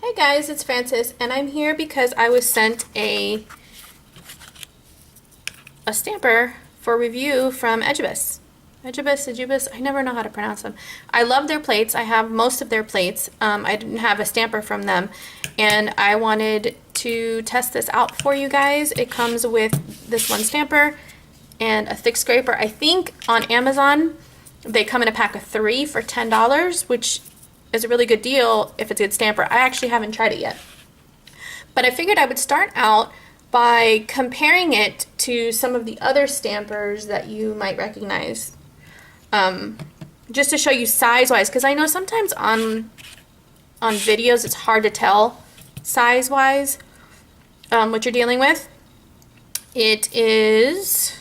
Hey guys, it's Frances, and I'm here because I was sent a stamper for review from Ejiubas. Ejiubas, I never know how to pronounce them. I love their plates. I have most of their plates. I didn't have a stamper from them, and I wanted to test this out for you guys. It comes with this one stamper and a thick scraper. I think on Amazon they come in a pack of 3 for $10, which is a really good deal if it's a good stamper. I actually haven't tried it yet. But I figured I would start out by comparing it to some of the other stampers that you might recognize. Just to show you size-wise, because I know sometimes on videos it's hard to tell size-wise what you're dealing with. It is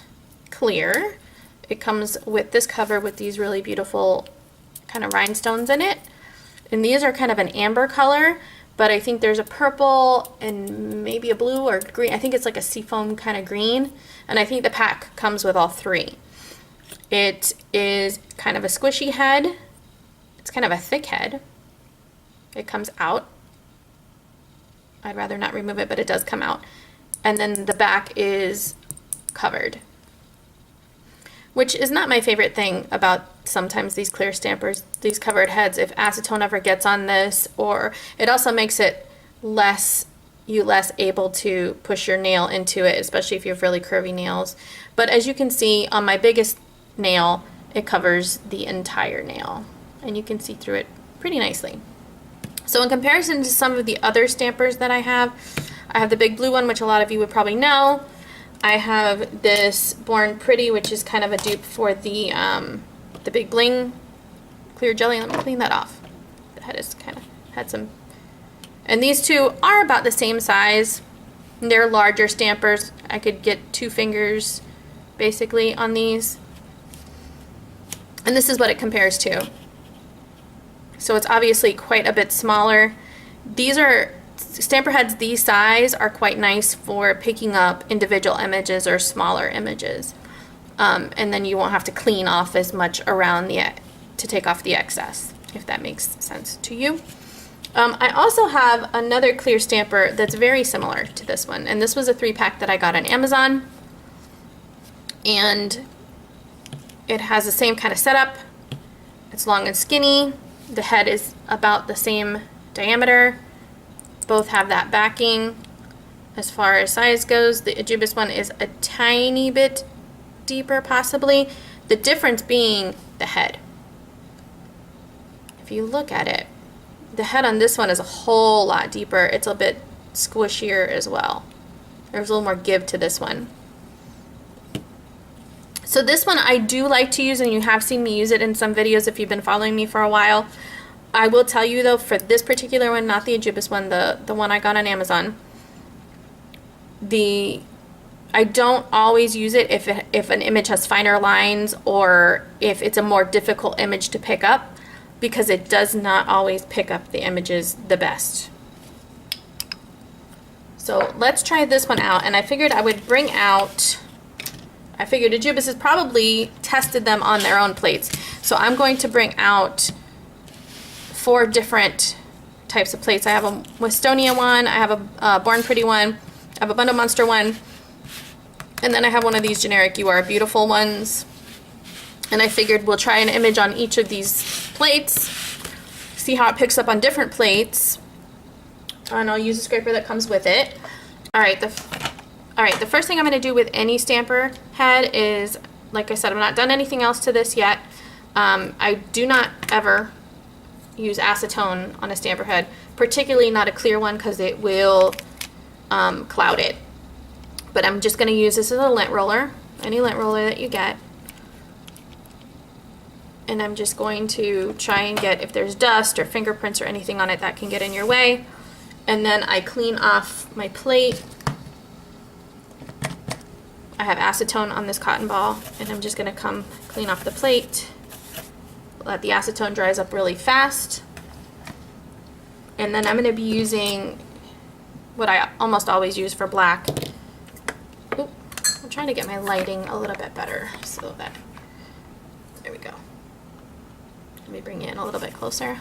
clear. It comes with this cover with these really beautiful kind of rhinestones in it. And these are kind of an amber color, but I think there's a purple and maybe a blue or green. I think it's like a seafoam kind of green. And I think the pack comes with all 3. It is kind of a squishy head. It's kind of a thick head. It comes out. I'd rather not remove it, but it does come out. And then the back is covered, which is not my favorite thing about sometimes these clear stampers, these covered heads. If acetone ever gets on this, or it also makes it less able to push your nail into it, especially if you have really curvy nails. But as you can see on my biggest nail, it covers the entire nail, and you can see through it pretty nicely. So in comparison to some of the other stampers that I have the big blue one, which a lot of you would probably know. I have this Born Pretty, which is kind of a dupe for the Big Bling clear jelly. Let me clean that off. The head is kind of had some. And these two are about the same size. They're larger stampers. I could get 2 fingers basically on these. And this is what it compares to. So it's obviously quite a bit smaller. These are stamper heads this size are quite nice for picking up individual images or smaller images. And then you won't have to clean off as much around to take off the excess, if that makes sense to you. I also have another clear stamper that's very similar to this one, and this was a 3-pack that I got on Amazon, and it has the same kind of setup. It's long and skinny. The head is about the same diameter. Both have that backing. As far as size goes, the Ejiubas one is a tiny bit deeper possibly. The difference being the head. If you look at it, the head on this one is a whole lot deeper. It's a bit squishier as well. There's a little more give to this one. So this one I do like to use, and you have seen me use it in some videos if you've been following me for a while. I will tell you though, for this particular one, not the Ejiubas one, the one I got on Amazon, I don't always use it if an image has finer lines or if it's a more difficult image to pick up, because it does not always pick up the images the best. So let's try this one out, and I figured I would bring out, I figured Ejiubas has probably tested them on their own plates, so I'm going to bring out 4 different types of plates. I have a Winstonia one, I have a Born Pretty one, I have a Bundle Monster one, and then I have one of these generic You Are Beautiful ones. And I figured we'll try an image on each of these plates, see how it picks up on different plates, and I'll use a scraper that comes with it. Alright, the first thing I'm going to do with any stamper head is, like I said, I've not done anything else to this yet. I do not ever use acetone on a stamper head, particularly not a clear one, because it will cloud it. But I'm just going to use this as a lint roller, any lint roller that you get. And I'm just going to try and get, if there's dust or fingerprints or anything on it that can get in your way. And then I clean off my plate. I have acetone on this cotton ball, and I'm just going to come clean off the plate. Let the acetone dries up really fast. And then I'm going to be using what I almost always use for black. Oop, I'm trying to get my lighting a little bit better so that, there we go. Let me bring it in a little bit closer.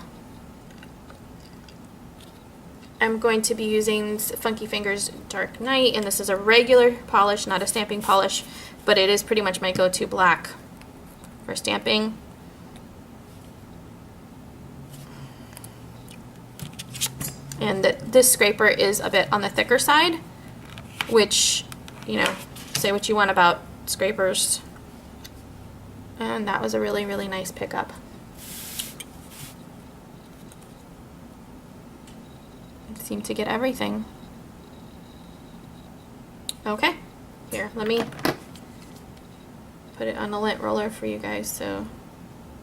I'm going to be using Funky Fingers Dark Night, and this is a regular polish, not a stamping polish, but it is pretty much my go-to black for stamping. And this scraper is a bit on the thicker side, which, you know, say what you want about scrapers. And that was a really, really nice pickup. It seemed to get everything. Okay, here, let me put it on the lint roller for you guys. So,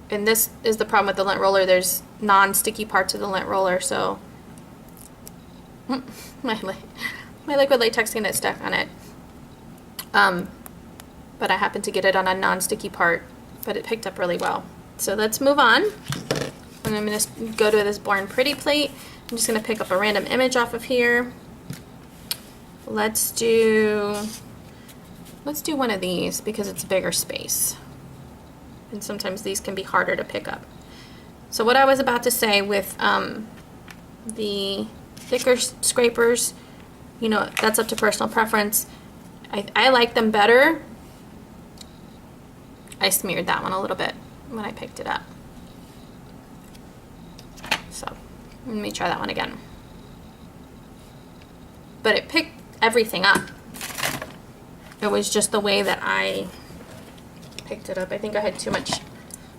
and this is the problem with the lint roller. There's non-sticky parts of the lint roller, so my liquid latex can get stuck on it. But I happened to get it on a non-sticky part, but it picked up really well. So let's move on. And I'm going to go to this Born Pretty plate. I'm just going to pick up a random image off of here. Let's do one of these because it's a bigger space. And sometimes these can be harder to pick up. So what I was about to say with the thicker scrapers, you know, that's up to personal preference. I like them better. I smeared that one a little bit when I picked it up. So let me try that one again. But it picked everything up. It was just the way that I picked it up. I think I had too much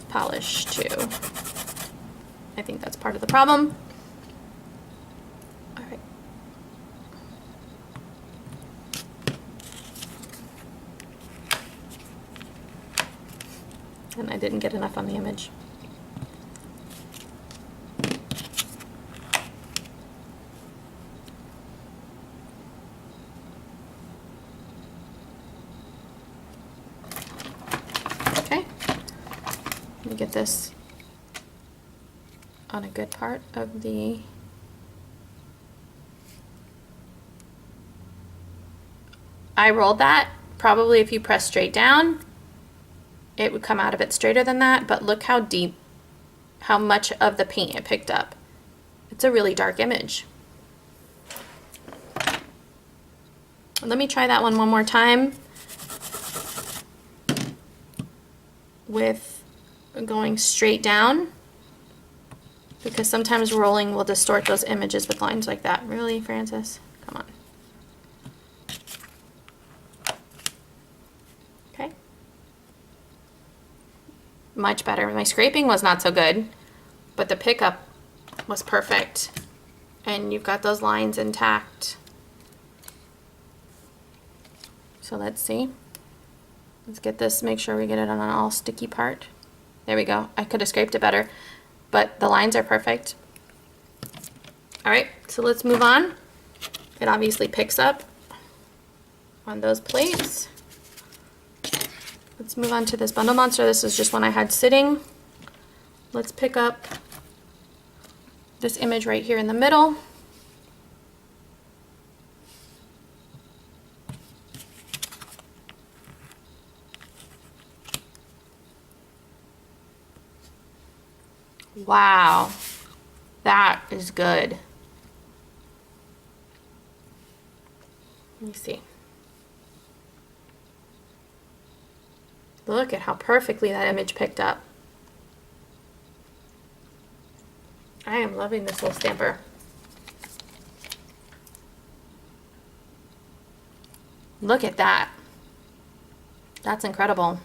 polish too. I think that's part of the problem. All right. And I didn't get enough on the image. Okay, let me get this on a good part of the I rolled that. Probably if you press straight down, it would come out a bit straighter than that, but look how deep, how much of the paint it picked up. It's a really dark image. Let me try that one more time with going straight down, because sometimes rolling will distort those images with lines like that. Really, Francis? Come on. Okay. Much better. My scraping was not so good, but the pickup was perfect. And you've got those lines intact. So let's see. Let's get this, make sure we get it on an all sticky part. There we go. I could have scraped it better, but the lines are perfect. All right, so let's move on. It obviously picks up on those plates. Let's move on to this Bundle Monster. This is just one I had sitting. Let's pick up this image right here in the middle. Wow, that is good. Let me see. Look at how perfectly that image picked up. I am loving this little stamper. Look at that. That's incredible.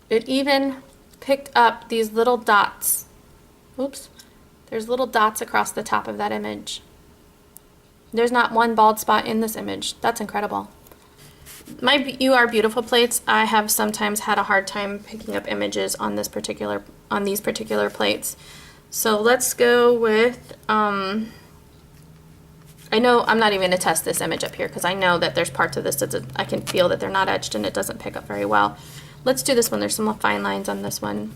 It even picked up these little dots. Oops. There's little dots across the top of that image. There's not one bald spot in this image. That's incredible. My You Are Beautiful plates, I have sometimes had a hard time picking up images on these particular plates. So let's go with, I know I'm not even going to test this image up here because I know that there's parts of this that I can feel that they're not etched and it doesn't pick up very well. Let's do this one. There's some fine lines on this one.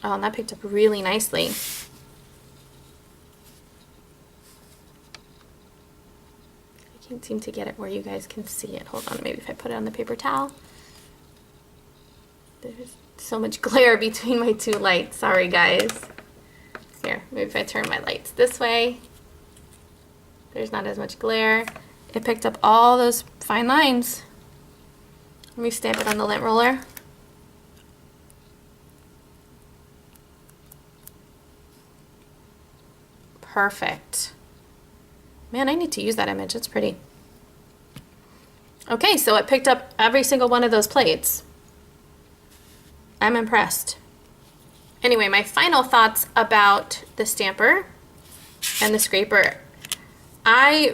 Oh, and that picked up really nicely. I can Can't seem to get it where you guys can see it. Hold on, maybe if I put it on the paper towel. There's so much glare between my two lights. Sorry, guys. Here, maybe if I turn my lights this way, there's not as much glare. It picked up all those fine lines. Let me stamp it on the lint roller. Perfect. Man, I need to use that image. It's pretty. Okay, so it picked up every single one of those plates. I'm impressed. Anyway, my final thoughts about the stamper and the scraper. I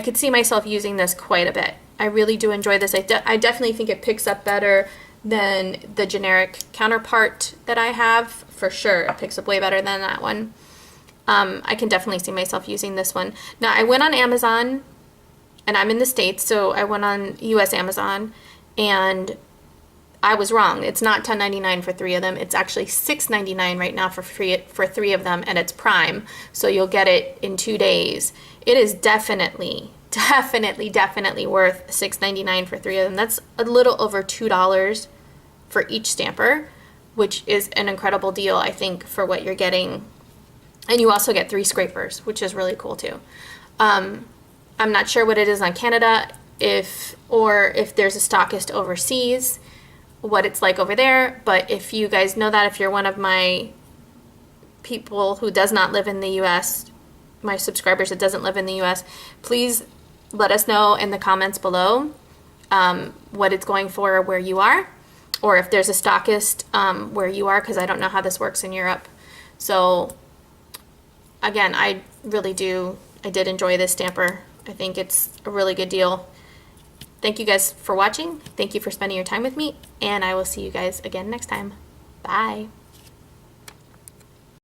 could see myself using this quite a bit. I really do enjoy this. I definitely think it picks up better than the generic counterpart that I have. For sure, it picks up way better than that one. I can definitely see myself using this one. Now, I went on Amazon, and I'm in the States, so I went on US Amazon, and I was wrong. It's not $10.99 for 3 of them. It's actually $6.99 right now for 3 of them, and it's Prime, so you'll get it in 2 days. It is definitely worth $6.99 for 3 of them. That's a little over $2 for each stamper, which is an incredible deal, I think, for what you're getting. And you also get 3 scrapers, which is really cool too. I'm not sure what it is on Canada, if there's a stockist overseas, what it's like over there. But if you guys know that, if you're one of my people who does not live in the U.S., my subscribers that doesn't live in the U.S., please let us know in the comments below what it's going for where you are, or if there's a stockist where you are, because I don't know how this works in Europe. So again, I did enjoy this stamper. I think it's a really good deal. Thank you guys for watching. Thank you for spending your time with me, and I will see you guys again next time. Bye.